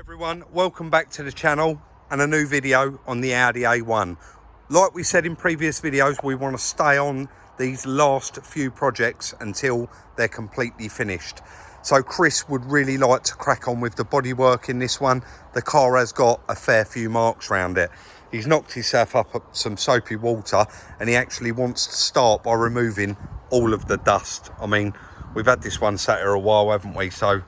Everyone, welcome back to the channel and a new video on the Audi A1. Like we said in previous videos, we want to stay on these last few projects until they're completely finished. So Chris would really like to crack on with the bodywork in this one. The car has got a fair few marks around it. He's knocked himself up some soapy water and he actually wants to start by removing all of the dust. I mean, we've had this one sat here a while, haven't we? So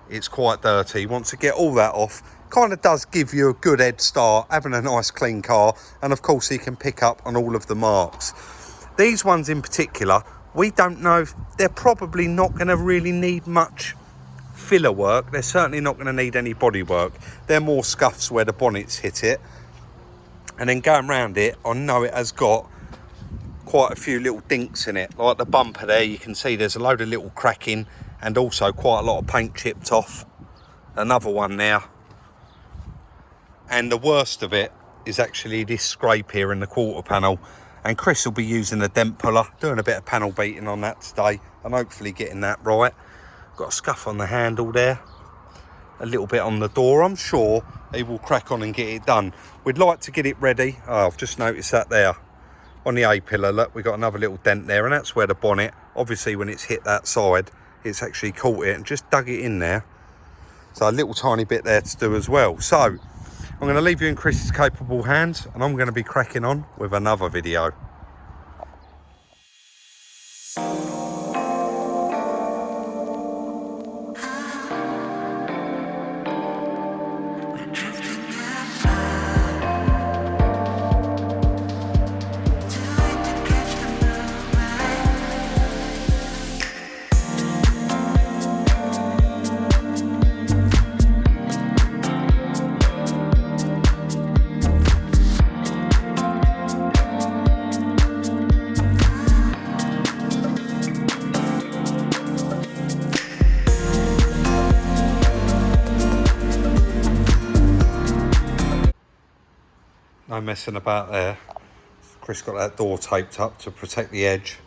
it's quite dirty. He wants to get all that off. Kind of does give you a good head start having a nice clean car, and of course he can pick up on all of the marks. These ones in particular, we don't know if they're probably not going to really need much filler work. They're certainly not going to need any body work. They're more scuffs where the bonnets hit it, and then going around it, I know it has got quite a few little dinks in it, like the bumper there. You can see there's a load of little cracking and also quite a lot of paint chipped off. Another one there. And the worst of it is actually this scrape here in the quarter panel. And Chris will be using a dent puller, doing a bit of panel beating on that today and hopefully getting that right. Got a scuff on the handle there, a little bit on the door. I'm sure he will crack on and get it done. We'd like to get it ready. Oh, I've just noticed that there on the A-pillar. Look, we've got another little dent there, and that's where the bonnet, obviously when it's hit that side, it's actually caught it and just dug it in there. So a little tiny bit there to do as well. So I'm going to leave you in Chris's capable hands and I'm going to be cracking on with another video. No messing about there. Chris got that door taped up to protect the edge,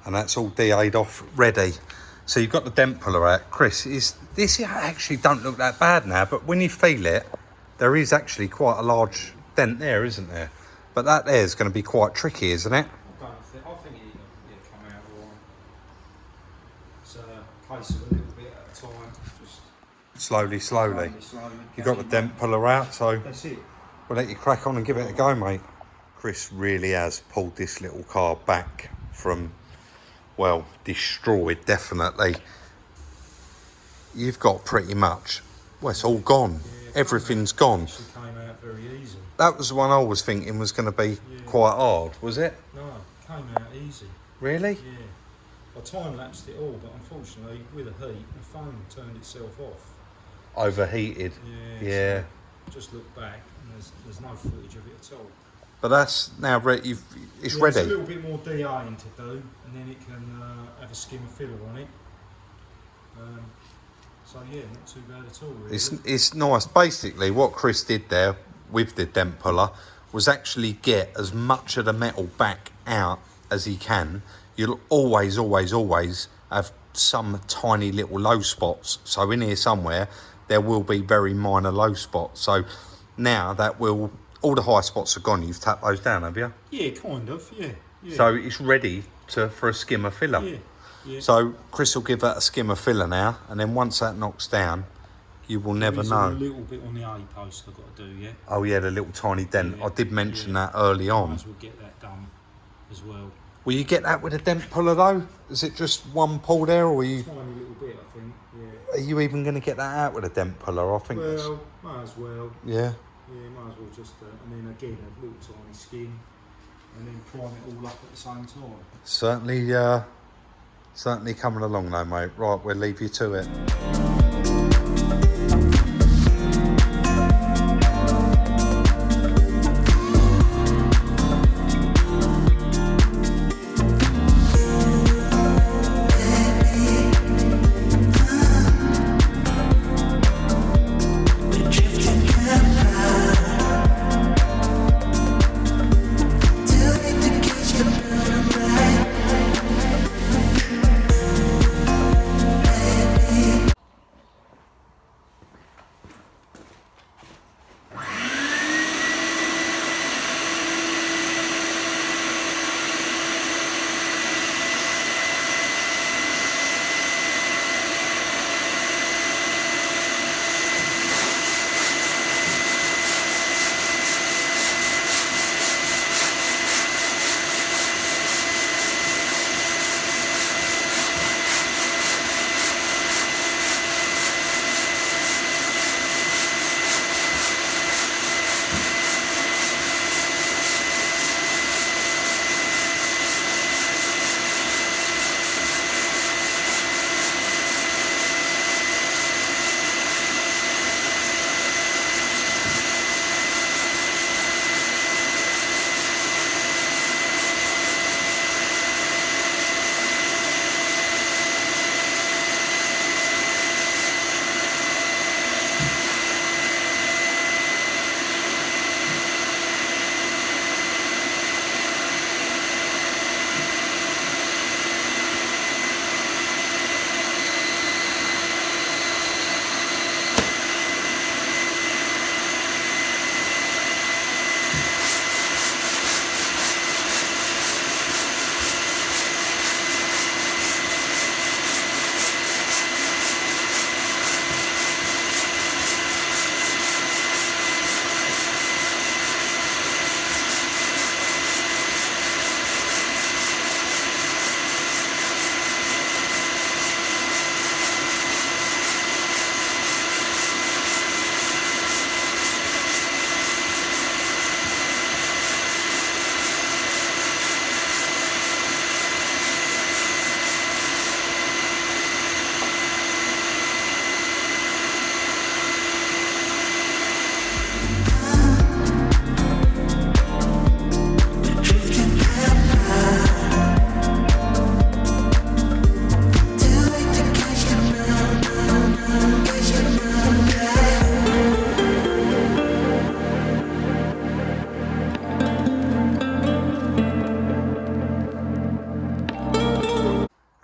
and that's all DA'd off, ready. So you've got the dent puller out. Chris, this actually don't look that bad now, but when you feel it, there is actually quite a large dent there, isn't there? But that there is going to be quite tricky, isn't it? I think it'll come out all right. It's a case of a little bit at a time. Just Slowly. You've got the dent puller out, so that's it. we'll let you crack on and give it a go, mate. Chris really has pulled this little car back from, well, destroyed, definitely. You've got pretty much, well, it's all gone. Yeah, everything's gone. It came out very easy. That was the one I was thinking was going to be quite hard, was it? No, it came out easy. Really? Yeah. I time-lapsed it all, but unfortunately, with the heat, the phone turned itself off. Overheated. Yeah. So just look back, and there's no footage of it at all. But that's now ready. It's ready. There's a little bit more DAing to do, and then it can have a skim of filler on it. So yeah, not too bad at all, really. It's nice. Basically, what Chris did there with the dent puller was actually get as much of the metal back out as he can. You'll always have some tiny little low spots. So in here somewhere, there will be very minor low spots. So now that will, all the high spots are gone. You've tapped those down, have you? Yeah, kind of, yeah. So it's ready for a skim of filler. Yeah. So Chris will give that a skim of filler now, and then once that knocks down, you will never know. There's a little bit on the A post I've got to do, yeah. Oh yeah, the little tiny dent. I did mention that early on. Might as well get that done as well. Will you get that with a dent puller though? Is it just one pull there, or are you? Tiny little bit, I think. Yeah. Are you even going to get that out with a dent puller? I think. Well, might as well. Yeah. Yeah, might as well just, and then again a little tiny skin, and then prime it all up at the same time. Certainly coming along though, mate. Right, we'll leave you to it.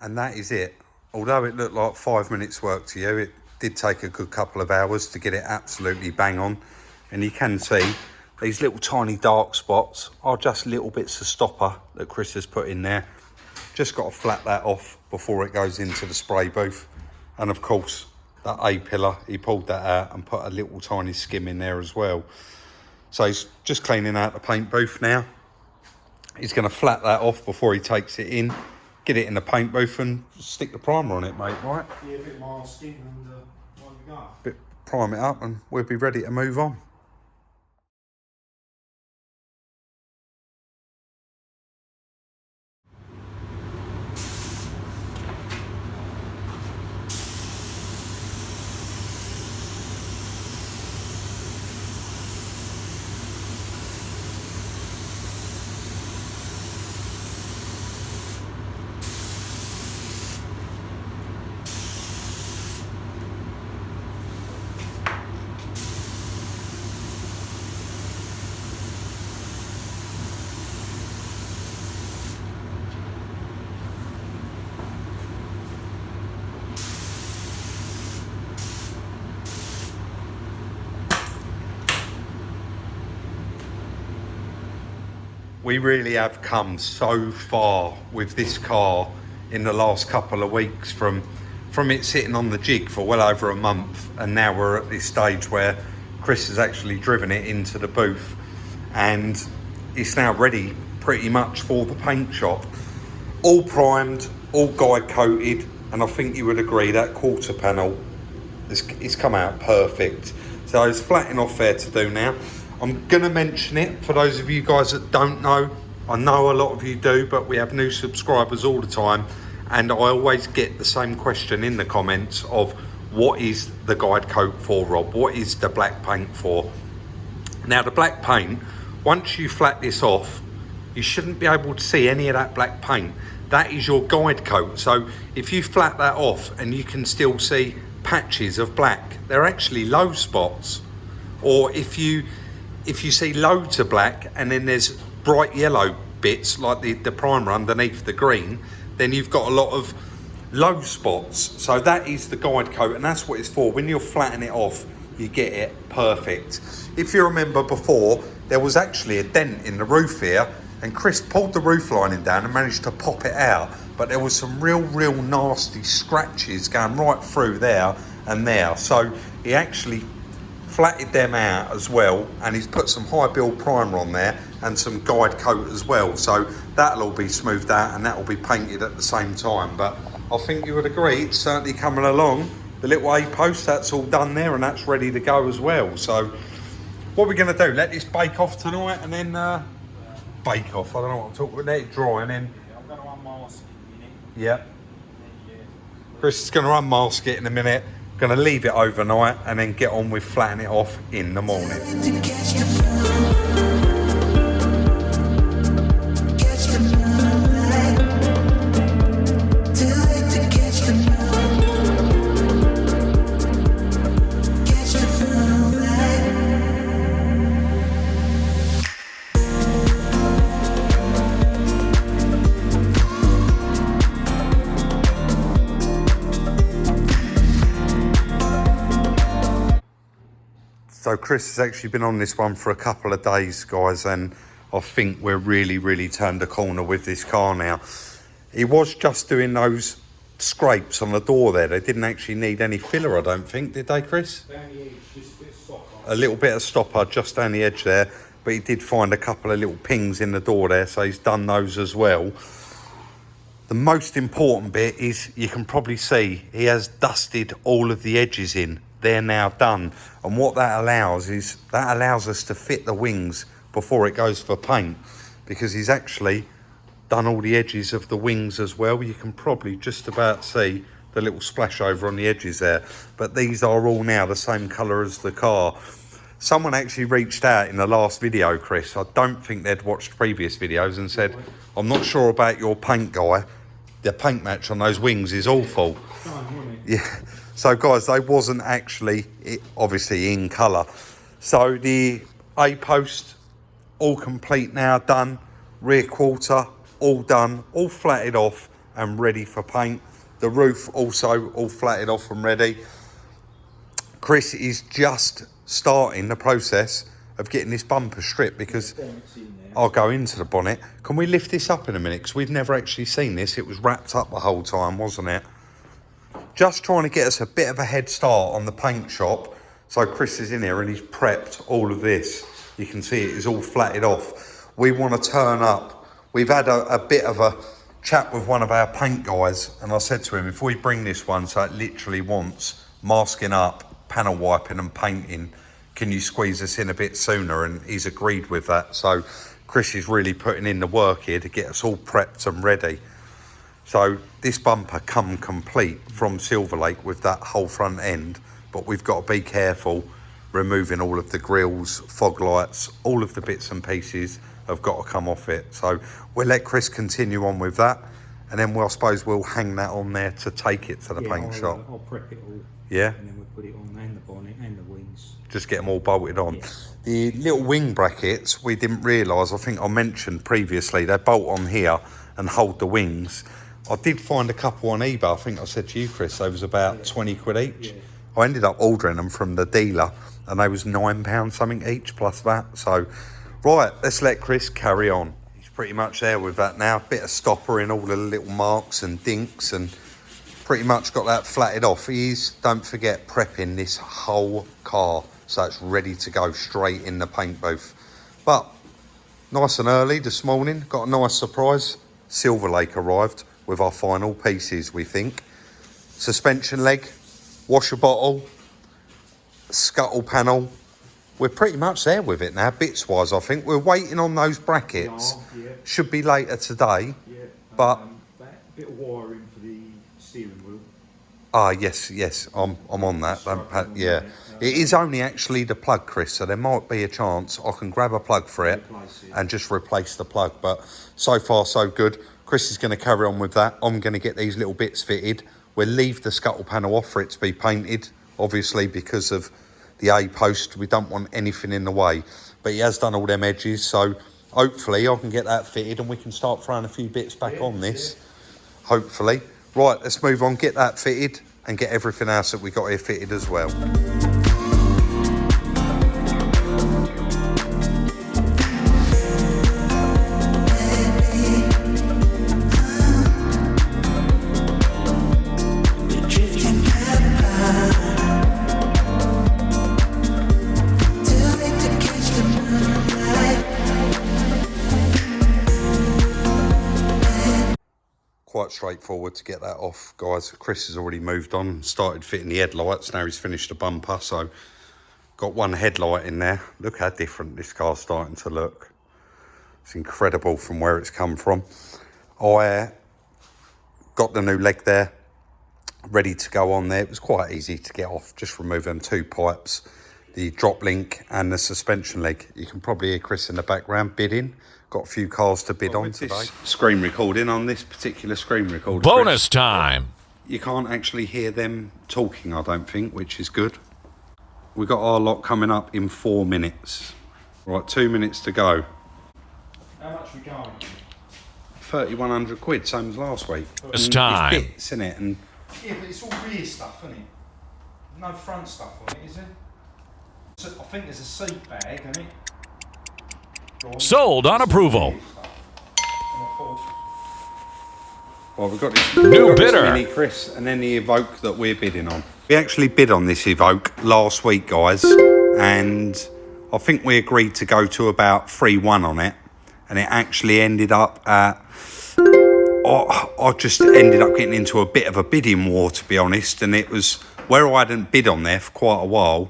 And that is it. Although it looked like 5 minutes work to you, it did take a good couple of hours to get it absolutely bang on. And you can see these little tiny dark spots are just little bits of stopper that Chris has put in there. Just got to flat that off before it goes into the spray booth. And of course, that A-pillar, he pulled that out and put a little tiny skim in there as well. So he's just cleaning out the paint booth now. He's going to flat that off before he takes it in, get it in the paint booth and stick the primer on it, mate, right? Yeah, a bit masking and there we go. Bit prime it up and we'll be ready to move on. We really have come so far with this car in the last couple of weeks from it sitting on the jig for well over a month, and now we're at this stage where Chris has actually driven it into the booth and it's now ready pretty much for the paint shop. All primed, all guide coated, and I think you would agree that quarter panel it's come out perfect. So there's flatting off there to do now. I'm going to mention it for those of you guys that don't know. I know a lot of you do, but we have new subscribers all the time. And I always get the same question in the comments of what is the guide coat for, Rob? What is the black paint for? Now, the black paint, once you flat this off, you shouldn't be able to see any of that black paint. That is your guide coat. So if you flat that off and you can still see patches of black, they're actually low spots. Or if you see loads of black and then there's bright yellow bits like the primer underneath the green, then you've got a lot of low spots. So that is the guide coat and that's what it's for. When you're flattening it off, you get it perfect. If you remember before, there was actually a dent in the roof here and Chris pulled the roof lining down and managed to pop it out. But there was some real nasty scratches going right through there and there. So he actually flatted them out as well, and he's put some high build primer on there and some guide coat as well, so that'll all be smoothed out and that will be painted at the same time. But I think you would agree it's certainly coming along. The little A post, that's all done there and that's ready to go as well. So what we're going to do, let this bake off tonight and then bake off, I don't know what I'm talking about, let it dry and then I'm going to unmask it in a minute. Yeah, Chris is going to unmask it in a minute. Going to leave it overnight and then get on with flattening it off in the morning. So Chris has actually been on this one for a couple of days, guys, and I think we're really turned the corner with this car now. He was just doing those scrapes on the door there. They didn't actually need any filler, I don't think, did they, Chris? Down the edge, just a bit of stopper. A little bit of stopper just down the edge there, but he did find a couple of little pings in the door there, so he's done those as well. The most important bit is you can probably see he has dusted all of the edges in. They're now done, and what that allows is that allows us to fit the wings before it goes for paint, because he's actually done all the edges of the wings as well. You can probably just about see the little splash over on the edges there, but these are all now the same colour as the car. Someone actually reached out in the last video, Chris. I don't think they'd watched previous videos and said, I'm not sure about your paint guy. The paint match on those wings is awful. Yeah. So guys, they wasn't actually obviously in colour. So the A post all complete now, done. Rear quarter all done, all flatted off, and ready for paint. The roof also all flatted off and ready. Chris is just starting the process of getting this bumper stripped because I'll go into the bonnet. Can we lift this up in a minute? Because we've never actually seen this. It was wrapped up the whole time, wasn't it? Just trying to get us a bit of a head start on the paint shop. So Chris is in here and he's prepped all of this. You can see it is all flatted off. We want to turn up. We've had a bit of a chat with one of our paint guys, and I said to him, if we bring this one, so it literally wants masking up, panel wiping and painting, can you squeeze us in a bit sooner? And he's agreed with that. So Chris is really putting in the work here to get us all prepped and ready. So this bumper come complete from Silver Lake with that whole front end, but we've got to be careful removing all of the grills, fog lights, all of the bits and pieces have got to come off it. So we'll let Chris continue on with that, and then I suppose we'll hang that on there to take it to the paint shop. I'll prep it all. Yeah. And then we'll put it on, and the bonnet and the wings. Just get them all bolted on. Yes. The little wing brackets, we didn't realise, I think I mentioned previously, they bolt on here and hold the wings. I did find a couple on eBay. I think I said to you, Chris, they was about 20 quid each. Yeah. I ended up ordering them from the dealer and they was £9 something each plus that. So, right, let's let Chris carry on. He's pretty much there with that now. Bit of stopper in all the little marks and dinks and pretty much got that flatted off. He's, don't forget, prepping this whole car so it's ready to go straight in the paint booth. But nice and early this morning, got a nice surprise. Silver Lake arrived with our final pieces, we think. Suspension leg, washer bottle, scuttle panel. We're pretty much there with it now, bits wise. I think we're waiting on those brackets. Yeah. Should be later today. Yeah. But that bit of wiring for the steering wheel. Ah, yes, I'm on that. Yeah, it is only actually the plug, Chris, so there might be a chance I can grab a plug for it and just replace the plug. But so far, so good. Chris is going to carry on with that. I'm going to get these little bits fitted. We'll leave the scuttle panel off for it to be painted, obviously because of the A-post. We don't want anything in the way. But he has done all them edges, so hopefully I can get that fitted and we can start throwing a few bits back on this. Hopefully. Right, let's move on, get that fitted and get everything else that we got here fitted as well. Quite straightforward to get that off, guys. Chris has already moved on and started fitting the headlights. Now he's finished the bumper, so got one headlight in there. Look how different this car's starting to look. It's incredible from where it's come from. I got the new leg there, ready to go on there. It was quite easy to get off, just remove them two pipes, the drop link and the suspension leg. You can probably hear Chris in the background bidding. Got a few cars to bid on today. Screen recording on this particular screen recorder. Bonus time. You can't actually hear them talking, I don't think, which is good. We got our lot coming up in 4 minutes. Right, 2 minutes to go. How much we going? 3,100 quid, same as last week. It's time. It's bits, isn't it? And Yeah, but it's all rear stuff, isn't it? No front stuff on it, is there? So I think there's a seat bag, isn't it? Sold on approval. well, we've got this New bidder. Mini Chris, and then the Evoque that we're bidding on. We actually bid on this Evoque last week, guys, and I think we agreed to go to about 3-1 on it, and it actually ended up at... I just ended up getting into a bit of a bidding war, to be honest, and it was where I hadn't bid on there for quite a while.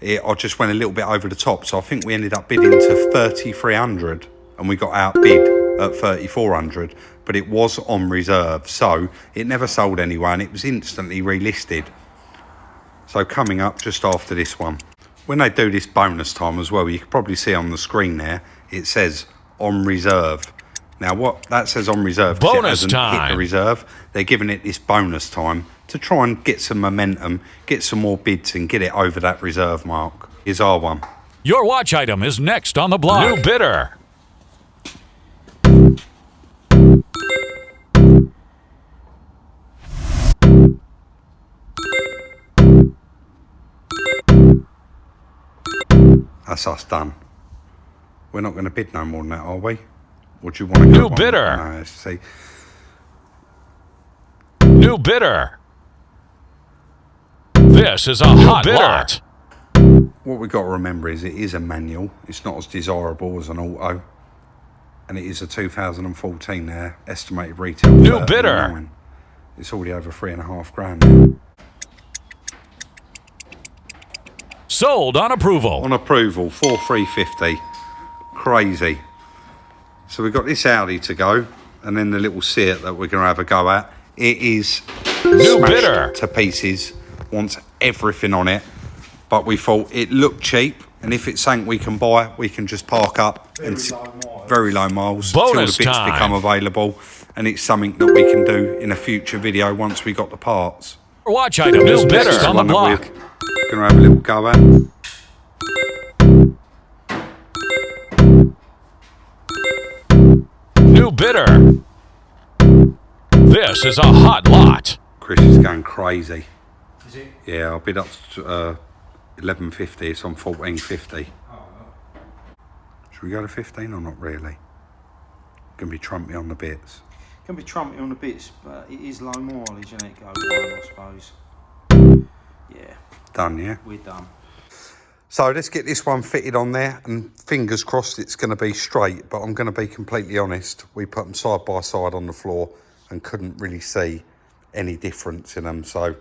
I just went a little bit over the top, so I think we ended up bidding to 3,300 and we got outbid at 3,400, but it was on reserve, so it never sold anyway and it was instantly relisted. So coming up just after this one, when they do this bonus time as well, you can probably see on the screen there, it says on reserve. Now what that says on reserve, bonus it hasn't hit the reserve, they're giving it this bonus time to try and get some momentum, get some more bids and get it over that reserve mark. Here's our one. Your watch item is next on the block. New bidder. That's us done. We're not going to bid no more than that, are we? Or do you want to New bidder. No, see. New bidder. This is a hot lot. What we've got to remember is it is a manual. It's not as desirable as an auto. And it is a 2014 there, estimated retail. New bidder. It's already over 3.5 grand. Sold on approval. On approval, 4,350. Crazy. So we've got this Audi to go, and then the little Fiat that we're going to have a go at. It is New bidder. to pieces, wants everything on it, but we thought it looked cheap, and if it's something we can buy, we can just park up very low miles Bonus till the bits time. become available, and it's something that we can do in a future video once we got the parts. Watch item is next on the block. We're going to have a little go at. New bidder. This is a hot lot. Chris is going crazy. Is it? Yeah, I'll bid up to 1150. It's on 1450. Oh, Should we go to 15 or not really? Gonna be trumpy on the bits. can be trumpy on the bits, but it is low mileage, and it goes one, I suppose. Yeah, Done, yeah? we're done. So let's get this one fitted on there, and fingers crossed it's going to be straight, but I'm going to be completely honest. We put them side by side on the floor and couldn't really see any difference in them, so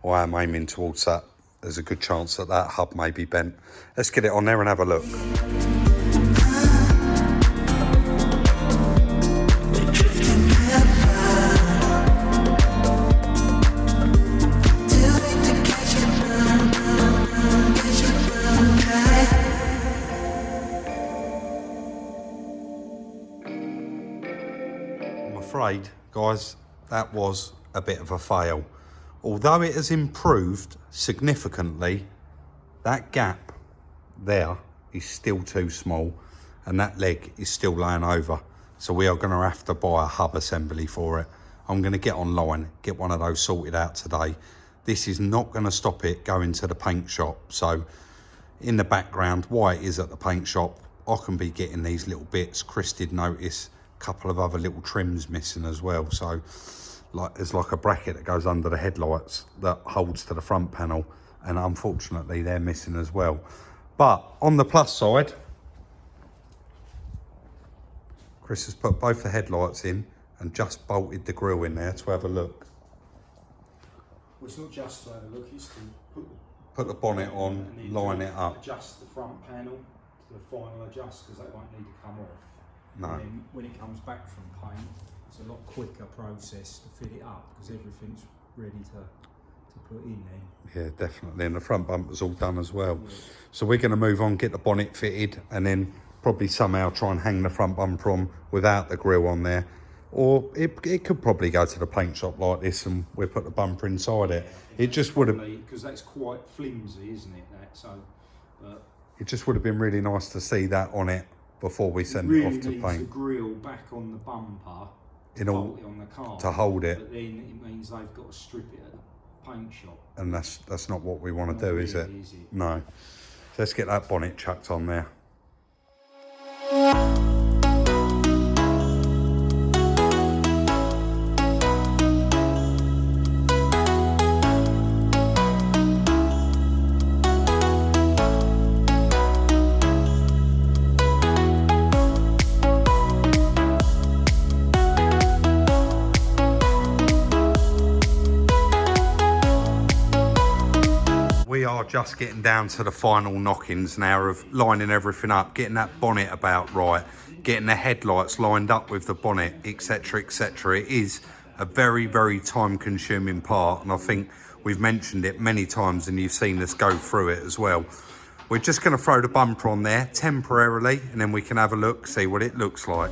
I am aiming towards that. There's a good chance that that hub may be bent. Let's get it on there and have a look. Afraid, guys, that was a bit of a fail. Although it has improved significantly, that gap there is still too small, and that leg is still laying over. So we are going to have to buy a hub assembly for it. I'm going to get online, get one of those sorted out today. This is not going to stop it going to the paint shop. So in the background, while it is at the paint shop, I can be getting these little bits. Chris did notice a couple of other little trims missing as well. So there's like a bracket that goes under the headlights that holds to the front panel, and unfortunately they're missing as well. But on the plus side, Chris has put both the headlights in and just bolted the grille in there to have a look. Well, it's not just to have a look, it's to Put the bonnet on, line it up. Adjust the front panel to the final adjust, because they won't need to come off. No. And then when it comes back from paint, it's a lot quicker process to fit it up, because everything's ready to put in there. Yeah, definitely. And the front bumper's all done as well. Yeah. So we're going to move on, get the bonnet fitted, and then probably somehow try and hang the front bumper on without the grille on there. Or it could probably go to the paint shop like this, and we'll put the bumper inside it. It just would have, because that's quite flimsy, isn't it? That so. But it just would have been really nice to see that on it before we send really it off to needs paint. The grille back on the bumper In all, on the car to hold it. But then it means they've got to strip it at the paint shop. And that's not what we want to do, is it? Is it? No. So let's get that bonnet chucked on there. We are just getting down to the final knockings now of lining everything up, getting that bonnet about right, getting the headlights lined up with the bonnet, etc, etc. It is a very, very time consuming part, and I think we've mentioned it many times and you've seen us go through it as well. We're just going to throw the bumper on there temporarily, and then we can have a look, see what it looks like.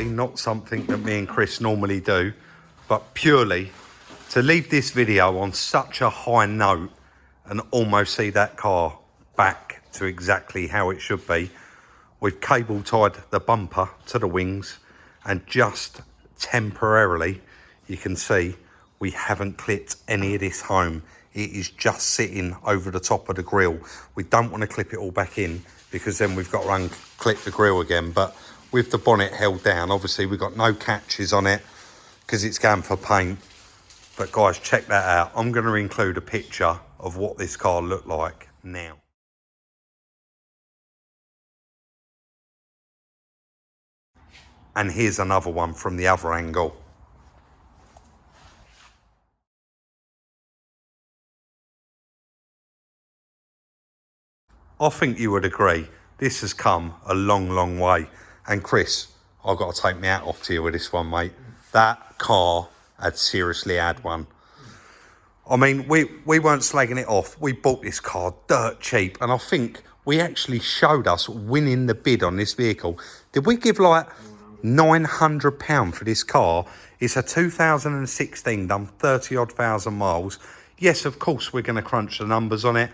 Not something that me and Chris normally do, but purely to leave this video on such a high note and almost see that car back to exactly how it should be, we've cable tied the bumper to the wings, and just temporarily, you can see we haven't clipped any of this home. It is just sitting over the top of the grille. We don't want to clip it all back in because then we've got to unclip the grille again. But with the bonnet held down, obviously we've got no catches on it because it's going for paint. But guys, check that out. I'm going to include a picture of what this car looked like now. And here's another one from the other angle. I think you would agree, this has come a long, long way. And Chris, I've got to take my hat off to you with this one, mate. That car had seriously had one. I mean, we weren't slagging it off. We bought this car dirt cheap. And I think we actually showed us winning the bid on this vehicle. Did we give like £900 for this car? It's a 2016, done 30 odd thousand miles. Yes, of course, we're going to crunch the numbers on it.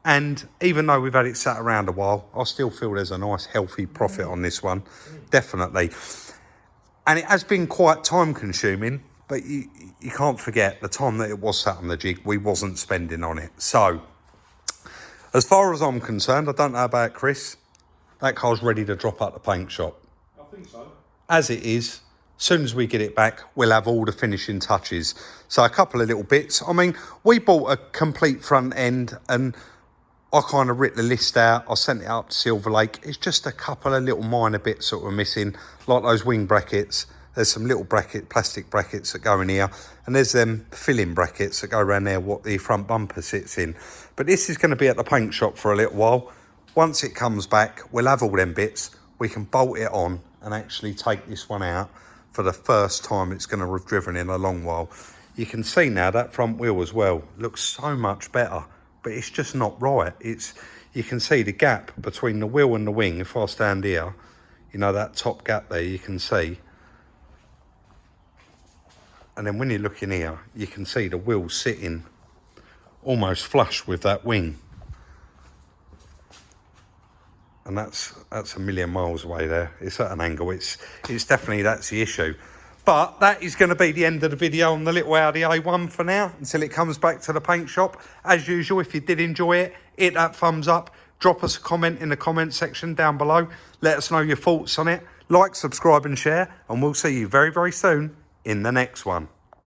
And even though we've had it sat around a while, I still feel there's a nice healthy profit on this one. Definitely. And it has been quite time consuming, but you can't forget the time that it was sat on the jig, we wasn't spending on it. So, as far as I'm concerned, I don't know about Chris, that car's ready to drop out the paint shop. I think so. As it is, as soon as we get it back, we'll have all the finishing touches. So a couple of little bits. I mean, we bought a complete front end and I kind of ripped the list out. I sent it up to Silver Lake. It's just a couple of little minor bits that were missing, like those wing brackets. There's some little plastic brackets that go in here, and there's them filling brackets that go around there what the front bumper sits in. But this is going to be at the paint shop for a little while. Once it comes back, we'll have all them bits. We can bolt it on and actually take this one out for the first time it's going to have driven in a long while. You can see now that front wheel as well looks so much better, but it's just not right. You can see the gap between the wheel and the wing. If I stand here, you know, that top gap there, you can see. And then when you look in here, you can see the wheel sitting almost flush with that wing. And that's a million miles away there. It's at an angle. It's definitely, that's the issue. But that is going to be the end of the video on the little Audi A1 for now, until it comes back to the paint shop. As usual, if you did enjoy it, hit that thumbs up. Drop us a comment in the comment section down below. Let us know your thoughts on it. Like, subscribe and share. And we'll see you very, very soon in the next one.